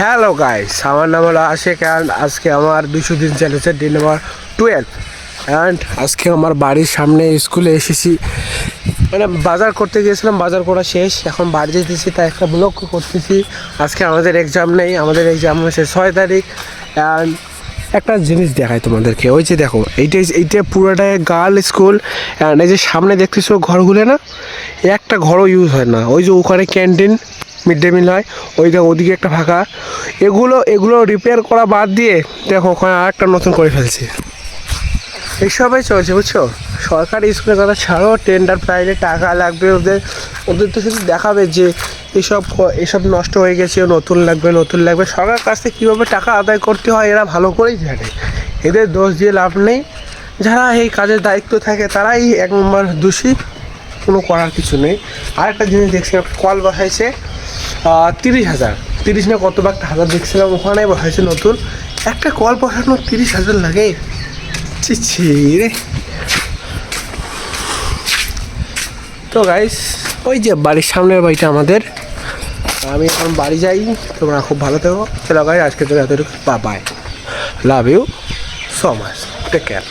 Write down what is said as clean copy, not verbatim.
Hello guys, আমার নাম হলো আশিক অ্যান্ড আজকে আমার 200 দিন চলেছে ডে নাম্বার 12 অ্যান্ড আজকে আমার বাড়ির সামনে স্কুলে এসেছি। মানে বাজার করতে গিয়েছিলাম, বাজার করা শেষ, এখন বাড়ি যেতেছি, তাই একটা ব্লগ করতেছি। আজকে আমাদের এক্সাম নেই, আমাদের এক্সাম হচ্ছে 6 তারিখ। অ্যান্ড একটা জিনিস দেখায় তোমাদেরকে, ওই যে দেখো, এইটা পুরোটাই গার্ল স্কুল। অ্যান্ড এই যে সামনে দেখতেছো ঘরগুলো, না একটা ঘরও ইউজ হয় না। ওই যে ওখানে ক্যান্টিন, মিড ডে মিল হয়, ওদিকে একটা ফাঁকা। এগুলো রিপেয়ার করা বাদ দিয়ে দেখো ওখানে আর একটা নতুন করে ফেলছে। এইসবই চলছে, বুঝছো। সরকারি স্কুলের কথা ছাড়ো, টেন্ডার প্রাইভেট টাকা লাগবে ওদের তো শুধু দেখাবে যে এসব নষ্ট হয়ে গেছে, নতুন লাগবে। সরকারের কাছ থেকে কীভাবে টাকা আদায় করতে হয় এরা ভালো করেই জানে, এদের দোষ দিয়ে লাভ নেই। যারা এই কাজের দায়িত্ব থাকে তারাই এক নম্বর দোষী, কোনো করার কিছু নেই। আর একটা জিনিস দেখছি, কল বসাইছে 30,000, 30 না কত বা একটা হাজার দেখছিলাম, ওখানে বসাইছে নতুন একটা কল বসানো 30,000 লাগে। ছি রে। তো গাইস, ওই যে বাড়ির সামনের বাড়িটা আমাদের। আমি এখন বাড়ি যাই, তোমরা খুব ভালো থেকো। চলো গাইস, আজকে তো এতটুকু, bye, love you so much, take care.